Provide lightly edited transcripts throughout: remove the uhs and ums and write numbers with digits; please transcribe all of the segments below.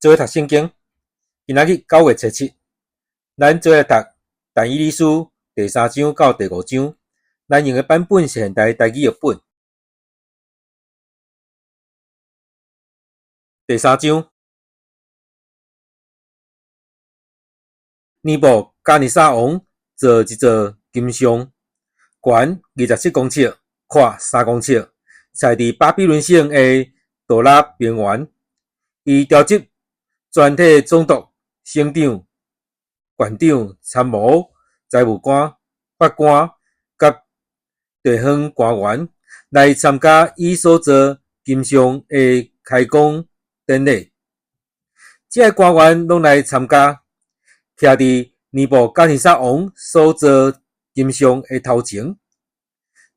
做伙读圣经，今仔日9月7日，咱做伙读但以理书第3章到第5章。咱用的版本是现代台语译本。第3章，尼布甲尼撒王做一座金像，悬27公尺，宽3公尺，栽伫巴比伦省的杜拉边缘。伊召集全体总督、省长、县长、参谋、财务官、法官甲地方官员来参加伊所做金像的开工典礼。这些官员拢来参加，徛伫尼布甲尼撒王所做金像的头前。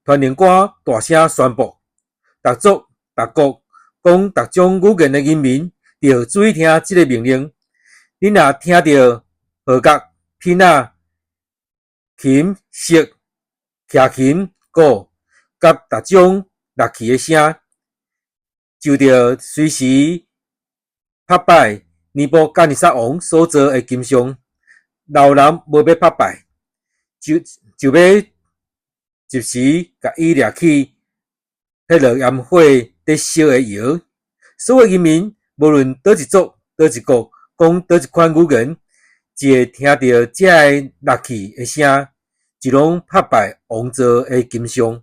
传令官大声宣布：各族、各国、讲各种语言的人民，要注意听这个命令。恁若听到号角、片仔、琴、瑟、徛琴、鼓，甲各种乐器的声，就着随时拍摆尼布甲尼撒王所做的金像。老人无要拍摆，就要及时甲伊掠去迄落焰火在烧的窑。所有人民，无论倒一族、倒一国，讲倒一款语言，只会听到这个乐器的声，就拢拍摆王做的金像。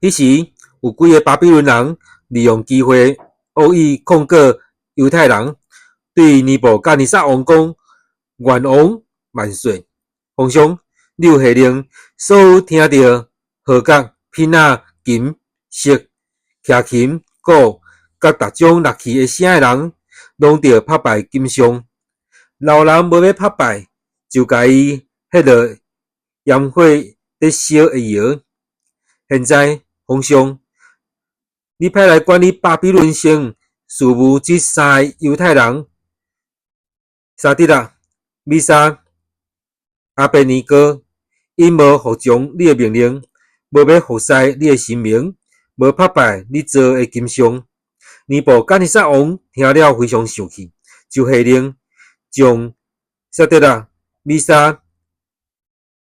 迄时有几个巴比伦人利用机会恶意控告犹太人，对尼布甲尼撒王讲：愿王万岁！皇上，你有下令，所有听到号角、片仔、琴、瑟、徛琴、鼓，甲各种乐器的声的人，拢着拍摆金像。老人无要拍摆，就甲伊迄落焰火在烧的窑。现在，皇上，你派来管理巴比伦省事务这3个犹太人：沙得拉、米沙、阿别尼哥，因无服从你的命令，无要服侍你的神明，无拍摆你做的金像。尼布甲尼撒王听了非常生气，就下令将沙得拉、米沙、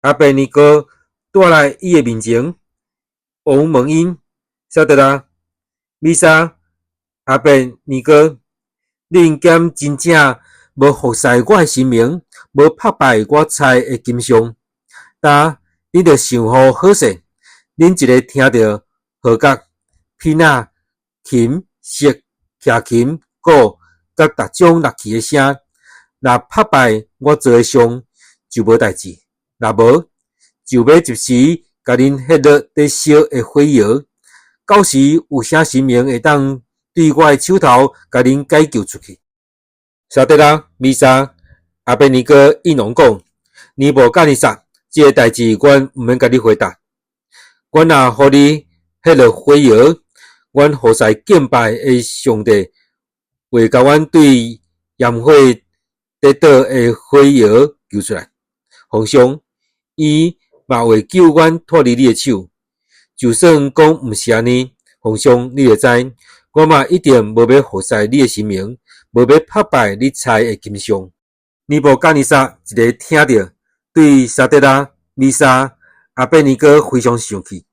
阿别尼哥带来伊的面前。王问因：沙得拉、米沙、阿别尼哥，恁敢真正无服侍我的神明，无拍摆我采的金像？但恁着想好势，恁一个听到号角、片仔、琴、瑟、徛琴、鼓，甲各种乐器的声，若拍摆我做的像，就无代志；若无，就要及时甲恁迄落在烧的火窑。到时有啥神明会当对我的手头甲恁解救出去？沙得拉、米沙、阿别尼哥应拢讲：尼布甲尼撒，这个代志阮毋免甲你回答。阮若互你迄落火窑，阮服侍敬拜的上帝会甲阮对焰火得到的火窑救出来。皇上，伊嘛会救阮脱离你的手。就算讲毋是安尼，皇上你就知，我嘛一定无要服侍你的神明，无要拍摆你采的金像。尼布甲尼撒一个听到，对沙得拉、米沙、阿别尼哥非常生气，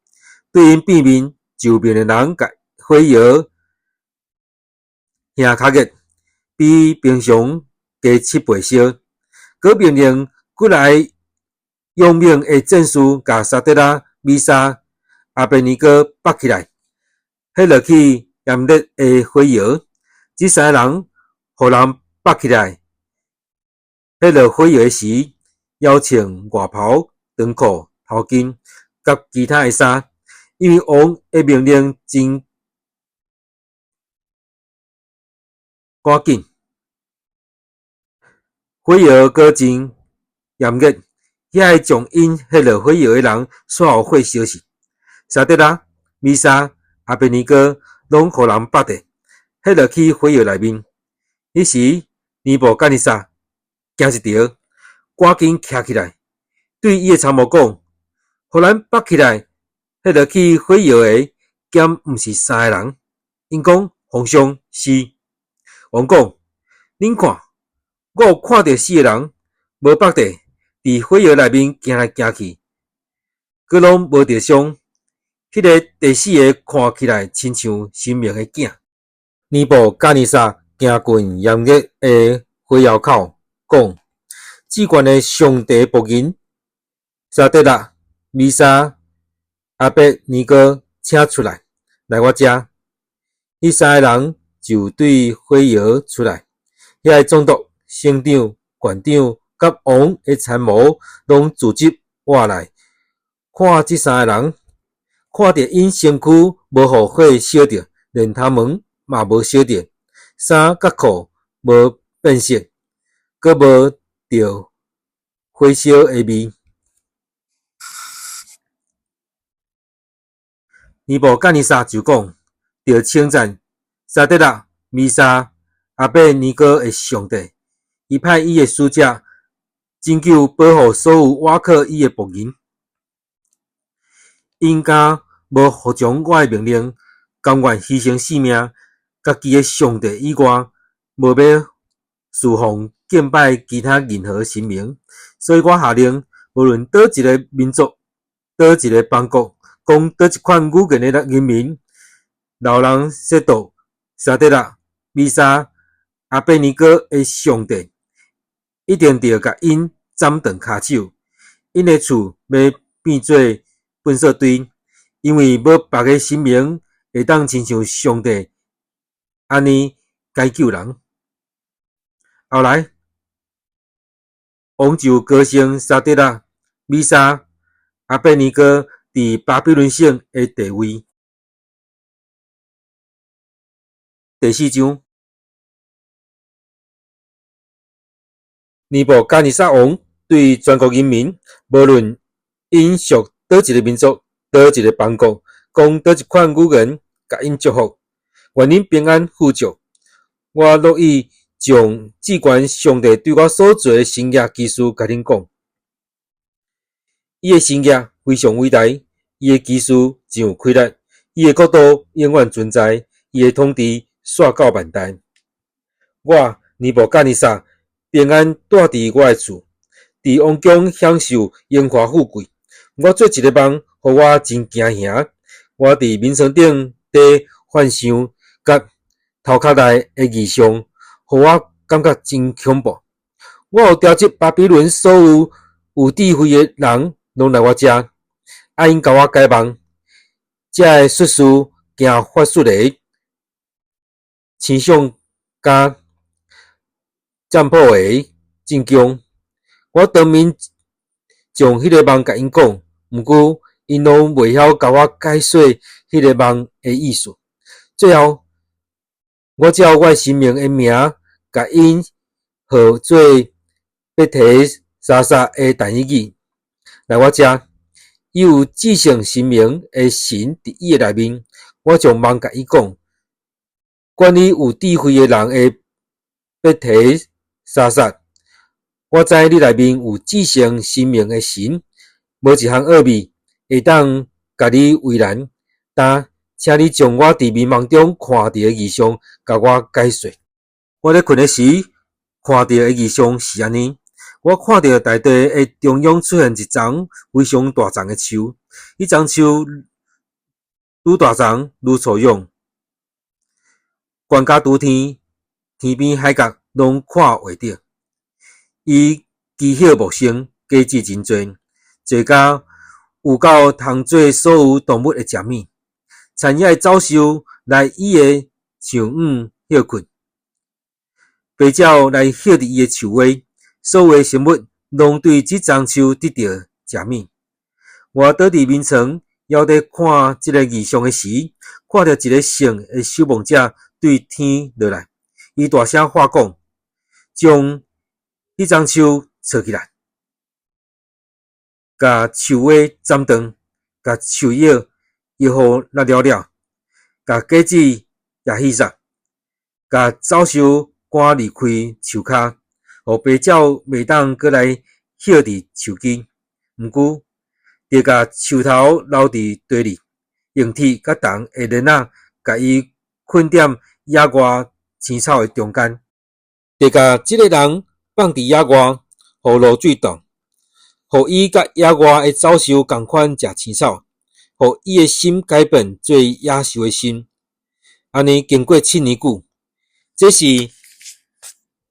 对因变面，就命令人甲火窑掀较热，比平常加7倍烧。佮命令过来用命的战士，甲沙得拉、米沙、阿别尼哥绑起来，迄落去炎热的火窑。这3个人，互人绑起来，迄落火窑的时，要穿外袍、长裤、头巾，甲其他的衫，因为王的命令真赶紧。火窑佫真炎热，遐会将因迄落火窑的人煞互火烧死。沙得拉、米沙、阿别尼哥拢互人绑伫迄落去火窑内面。迄时，尼布甲尼撒惊一跳，赶紧徛起来，对伊的参谋讲：互咱绑起来迄落去火窑的，敢毋是3个人？因讲：皇上是。王讲：恁看，我有看到4个人无绑地，伫火窑内面行来行去，佮拢无着伤。迄个第4个看起来亲像神明的囝。尼布甲尼撒行近炎热的火窑口，讲：至高的上帝仆人沙得拉、米沙、阿伯尼哥，请出来，来我遮。迄3个人就对火窑出来，遐个总督、省长、县长甲王的参谋拢聚集活来，看这3个人，看着因身躯无互火烧着，连头毛嘛无烧着，衫甲裤无变色，佮无着火烧的味。尼布甲尼撒就讲：着称赞沙得拉、米沙、阿伯尼哥的上帝，伊派伊的使者拯救保护所有倚靠伊的仆人。因敢无服从我的命令，甘愿牺牲性命，家己的上帝以外，无要侍奉敬拜其他任何神明。所以我下令，无论倒一个民族、倒一个邦国，讲倒一款语言的人民，老人说道：沙得拉、米沙、阿伯尼哥的上帝，一定着甲因斩断骹手，因的厝要变做粪扫堆，因为无别个神明会当亲像上帝安尼解救人。后来，王就高升沙得拉、米沙、阿伯尼哥伫巴比伦省的地位。第4章，尼布甲尼撒王对全国人民，无论因属倒一个民族、倒一个邦国，讲倒一款语言，甲因祝福，愿因平安富足。我乐意将至高上帝对我所做的神业奇事甲恁讲。伊的神业非常伟大，伊的奇事真有开力，伊的国度永远存在，伊的统治煞到万代。我尼布甲尼撒平安住伫我的厝，伫王宫享受荣华富贵。我做一个梦，互我真惊吓。我伫眠床顶伫幻想，甲头壳内的异象，互我感觉真恐怖。我有调集巴比伦所有智慧的人，拢来我遮，因甲我解梦。这个术士兼法术的星象甲占卜的真强。我当面将迄个梦甲因讲，毋过因拢袂晓甲我解说迄个梦的意思。最后，我照我神明的名，甲因号做贝提沙撒的单一语来我遮。伊有至圣神明的神伫伊的内面。我将梦甲伊讲，关于有智慧的人的贝提沙撒，我知你内面有至圣神明的神，无一项奥秘会当甲你为难。但请你将我伫眠梦中看到的异象，甲我解说。我咧困的时，看到的异象是安尼：我看到大地的中央出现一丛非常大丛的树，迄丛树愈大丛愈粗勇，悬甲拄天，天边海角拢看会着。伊枝叶茂盛，果子真多，多甲有够通做所有动物的食物。田野的走兽来伊的树影歇困，白鸟来歇伫伊的树尾，所有的生物拢对这丛树得到食物。我倒伫眠床，还在看这个异象的时，看到一个圣的守望者对天落来，伊大声喊讲，将迄丛树抄起来，甲树尾斩断，甲树叶叶互落了，甲果子也稀杀，甲走兽赶离开树骹，互白鸟袂当过来歇伫树根。毋过，得甲树头留伫地里，用铁甲铜的链仔，甲伊捆踮野外青草的中间。得甲即个人放伫野外，互露水冻，互伊甲野外的走兽共款食青草，互伊的心改变做野兽的心。安尼经过7年久，这是迄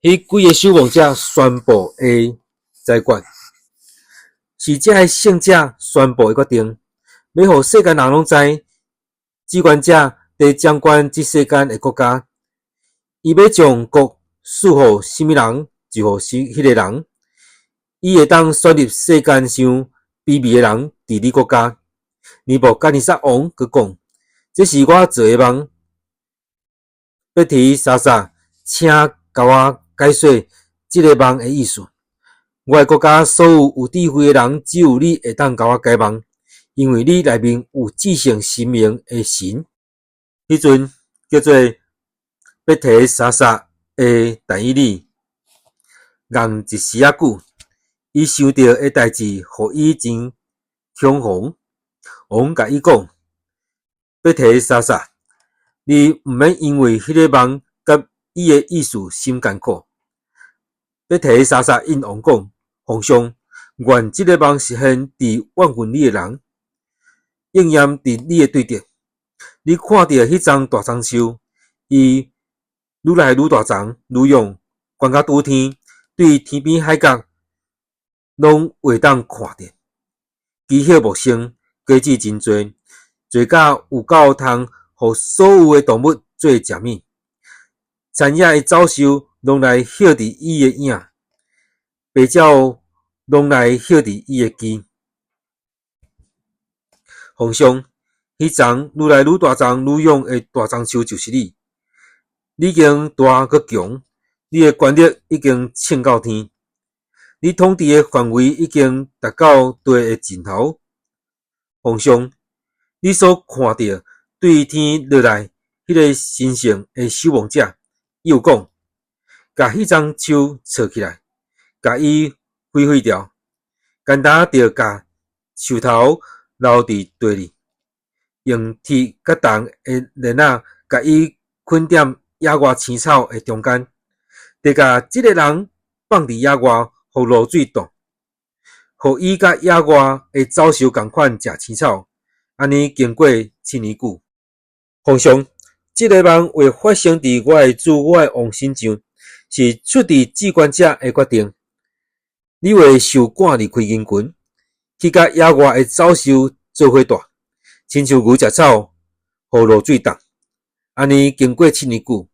几个守望者宣布的裁决，是这个圣者宣布的决定，要互世间人拢知，机关者在掌管这世间的国家，伊要将国赐互什么人，就互迄个人。伊会当选入世间上卑微的人治理国家。尼布甲尼撒王佮讲：“这是我做的梦。”贝提莎莎，请甲我解说这个梦的意思。我的国家所有智慧的人，只有你会当甲我解梦，因为你内面有至圣神明的神。迄阵叫做贝提莎莎的但以理，硬一时仔久，伊想到的代志，互伊真恐慌。王甲伊讲：“贝提莎莎，你毋免因为迄个梦甲伊的意思心艰苦。”贝提莎莎应王讲：“皇上，愿即个梦实现伫万分你的人，应验伫你的对着。你看到迄丛大樟树，伊愈来愈大丛，愈勇，悬甲拄天，对天边海角，拢会当看着。枝叶茂盛，果子真多，多甲有够通，互所有的动物做食物。田野的走兽拢来歇伫伊的影，白鸟拢来歇伫伊的枝。皇上，迄丛愈来愈大丛、愈勇的大樟树就是你。你已经大佮强，你的权力已经称到天，你统治的范围已经达到地的尽头。皇上，你所看到对天落来迄个神圣的守望者，又讲，甲迄丛树插起来，甲伊毁掉，简单着甲树头留伫地里，用铁甲重的链仔甲伊捆踮野外青草的中间，得甲即个人放伫野外，互露水冻，互伊甲野外的走兽共款食青草。安尼经过7年久，皇上，即个梦会发生伫我的主我的王身上，是出自至关者的决定。你会受赶离开人群，去甲野外的走兽做伙大，亲像牛食草，互露水冻。安尼经过7年久，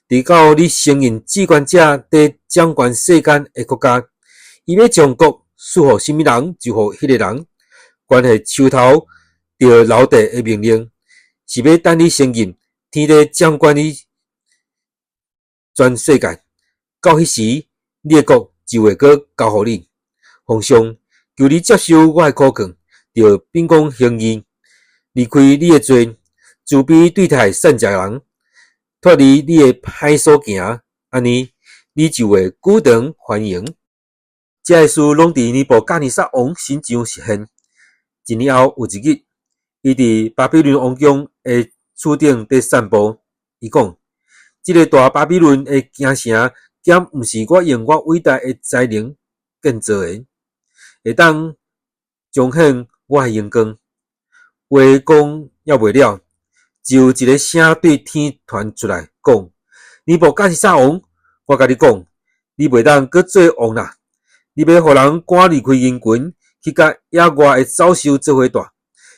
直到你承认至关者伫掌管世间的国家，伊要将国赐互什么人，就互迄个人。关系树头着留地的命令，是要等你承认天地掌管你全世界。到迄时，你的国就会搁交互你。皇上，求你接受我的苦劝，着秉公行义，离开你的罪，慈悲对待善食人，脱离你的歹所行，安尼你就会久长欢迎。这个事拢伫尼布甲尼撒王身上实现。1年后有一日，伊伫巴比伦王宫的厝顶伫散步，伊讲：“这个大巴比伦的京城，敢毋是我用我伟大的才能建造的，会当彰显我的荣光。”话讲还未了，就有一个声对天传出来，讲：“尼布甲尼撒王，我甲你讲，你袂当搁做王啦！你要互人赶离开人群，去甲野外的走兽做伙大，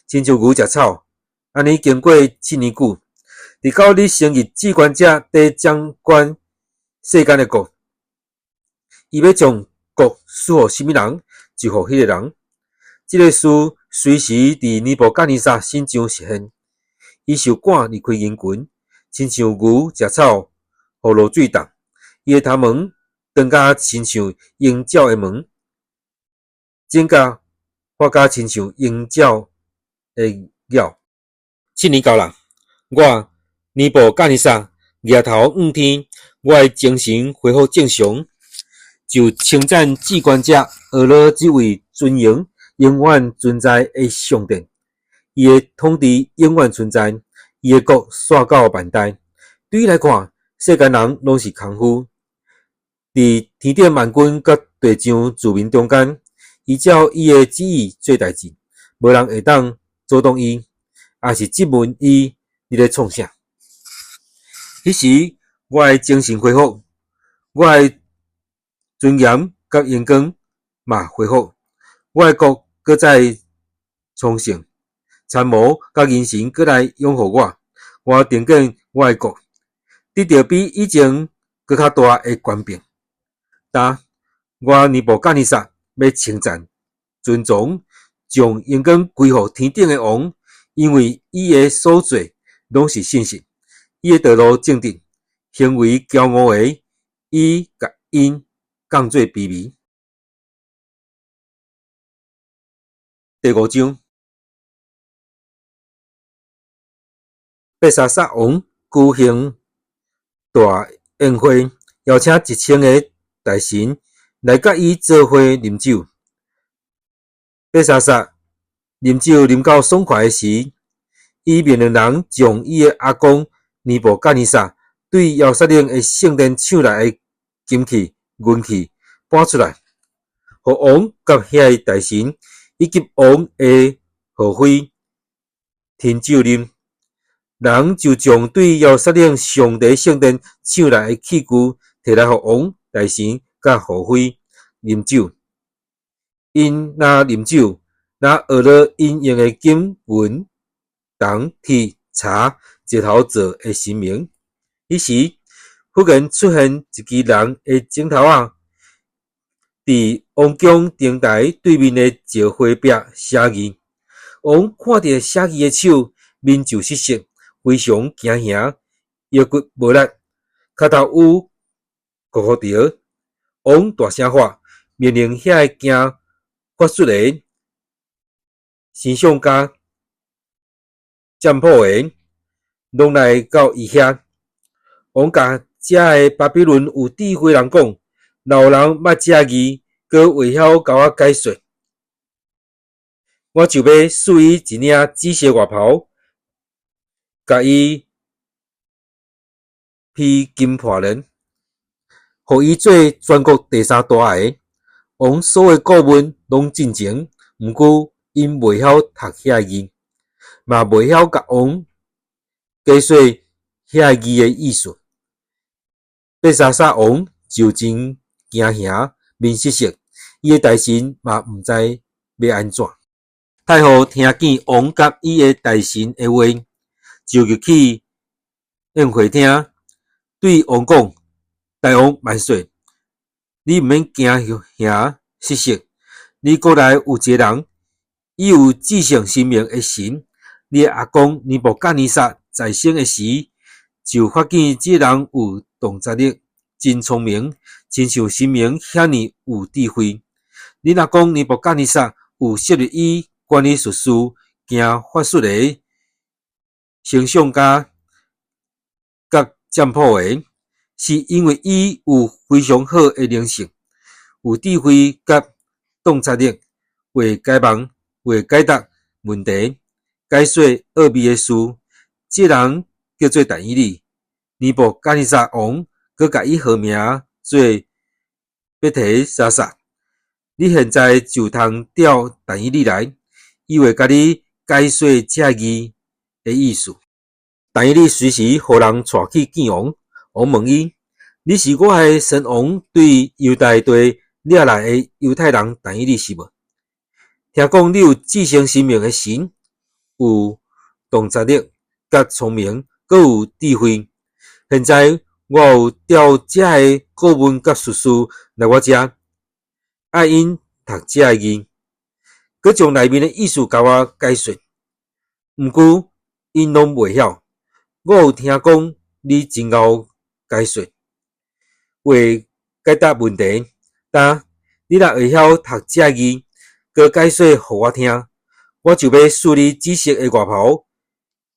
亲像牛食草。安尼经过7年久，直到你承认至关者伫掌管世间的国，伊要将国赐互什么人，就互迄个人。这个事随时伫尼布甲尼撒身上实现。伊受赶离开人群，亲像牛食草，互露水冻。伊的头毛长甲亲像鹰鸟的毛，剪甲发甲亲像鹰鸟的鸟。7年到啦，我尼布甲尼撒额头仰天，我的精神恢复正常，就称赞至关者俄罗这位尊荣永远存在的上帝。伊的统治永远存在，伊的国线到万代。对伊来看，世间人拢是空虚。伫天顶万军甲地上自民中间，依照伊诶旨意做代志，无人会当阻挡伊，也是质问伊咧创啥。迄时我诶精神恢复，我诶尊严甲阳光嘛恢复，我诶国搁再重生，参谋甲人神搁来拥护我，我重建我诶国，得到比以前搁较大诶权柄。但我尼布甲尼撒要称赞、尊重，将阳光归互天顶诶王，因为伊诶所做拢是信实，伊诶道路正直，行为骄傲诶，伊甲因降做卑微。第5章，伯沙撒王举行大宴会，邀请1000个大臣来甲伊做伙饮酒。伯沙撒饮酒饮到爽快时，伊命令人将伊的阿公尼布甲尼撒对耶路撒冷的圣殿抢来的金器、银器搬出来，互王甲遐大臣以及王的后妃停酒啉。人就将对耶路撒冷上帝圣殿抢来的器具摕来互王、大臣甲后妃饮酒。因若饮酒，若学了因用的金、银、铜、铁、茶石头做的神明。迄时，忽然出现一支人的镜头仔，伫王宫灯台对面的石灰壁写字。王看着写字的手，面就失色，非常惊吓，腰骨无力，脚头有糊着。王大声喝，命令遐个行法术的、星象家、占卜的，拢来到伊遐。王甲遮个巴比伦有智慧人讲，若有人捌遮字，搁袂晓甲我解说，我就要赐伊一领紫色外袍，甲伊披金破人，互伊做全国第3大个。王所有顾问拢进前，毋过因袂晓读遐字，嘛袂晓甲王解说遐字的意思。伯沙撒王就真惊吓，面失色，伊的大臣嘛毋知要安怎。太后听见王甲伊的大臣的话，就入去宴会厅，对王讲：“大王万岁！你毋免惊吓失色。你国内有一个人，伊有至圣神明的神。你的阿公尼布甲尼撒在生的时，就发现这人有洞察力，真聪明，亲像神明遐尼有智慧。你若讲尼布甲尼撒有设立伊管理术士、行法术的、星象家、甲占卜的，是因为伊有非常好的灵性，有智慧甲洞察力，会解梦，会解答问题，解说奥秘的事。这人叫做但以理。尼布甲尼撒王佮甲伊号名做伯提沙撒。你现在就通调但以理来，伊会甲你解说这字的意思。但以理随时互人带去见王。王问伊：“你是我的神王对犹大地掠来的犹太人但以理是无？听讲你有至圣神明的神，有洞察力、甲聪明，佮有智慧。现在我有调这个顾问甲术士来我遮，爱因读这个字，佮将内面的意思甲我解说。毋过因拢袂晓。我有听讲你真敖解说，会解答问题，但你若会晓读这字，佮解说互我听，我就要赐你紫色的外袍，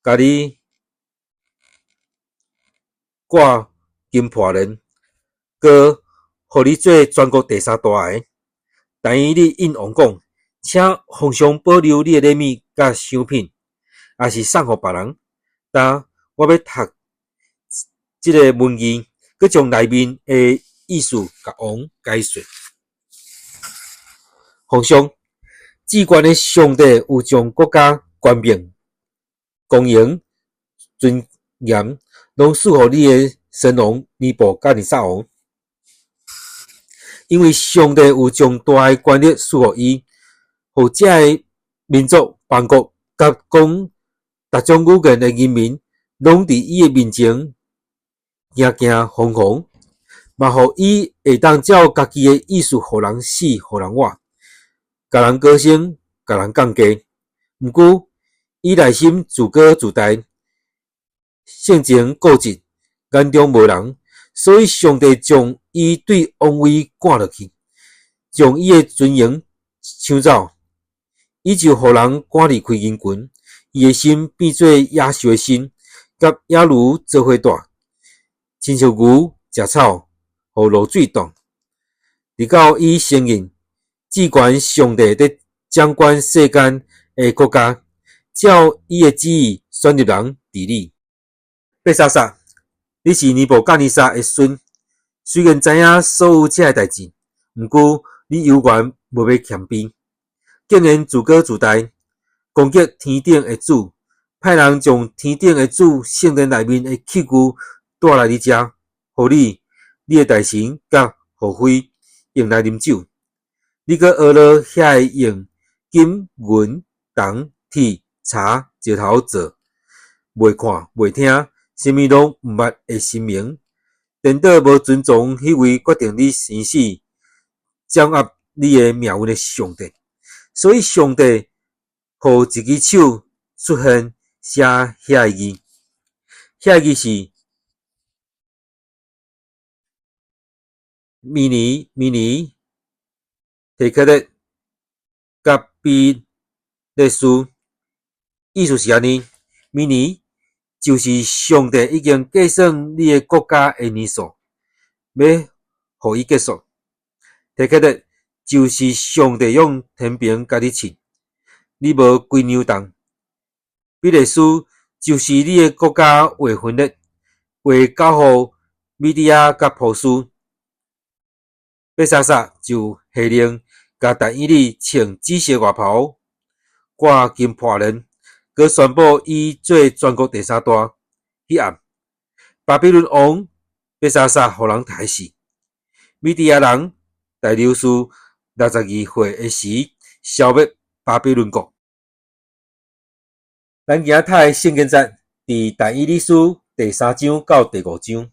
甲你挂金破人，佮互你做全国第3大个。但以理应王讲，请奉上保留你的礼物甲赏品，也是送互别人。但我要读这个文字，佮将内面的意思甲王解说。奉上，至关的上帝有将国家权柄、公营、尊严，拢赐予你的神王尼布甲尼撒王，因为上帝有将大的权力赐予伊，互这个民族、邦国甲讲逐种语言的人民，拢伫伊的面前行行风风，嘛互伊会当照家己的意思，互人死，互人活。甲人高升，甲人降低。毋过，伊内心自高自大，性情固执，眼中无人，所以上帝将伊对王位赶落去，将伊的尊严抢走。伊就互人赶离开人群，伊的心变做野兽的心，甲野驴做伙大，亲像牛食草，互露水冻。直到伊承认至权上帝在掌管世间的国家，照伊的旨意选入人治理。伯沙撒，你是尼布甲尼撒的孙，虽然知影所有这些代志，毋过你犹原无要谦卑，竟然自高自大，攻击天顶的主，派人将天顶的主圣殿内面的器具带来你遮，互你的大臣甲后妃用来啉酒。你阁学了遐个用金、银、铜、铁、茶、石头做，袂看袂听，啥物拢毋捌的神明，颠倒无尊重迄位决定你生死、掌握你的命运的上帝。所以上帝互一只手出现写遐个字，遐个字是米尼提克勒甲比勒斯，意思是安尼，米尼就是上帝已经计算你的国家的年数，要互伊结束。提克勒就是上帝用天平甲你称，你无归牛动。比勒斯就是你的国家会分裂，会交互米底亚甲波斯。伯沙撒就下令甲但以理穿紫色外袍，挂金破链，佮宣布伊做全国第三大。迄暗，巴比伦王伯沙撒互人杀死，米底亚人大流士62岁的时消灭巴比伦国。咱今仔读圣经节伫但以理书第3章到第5章。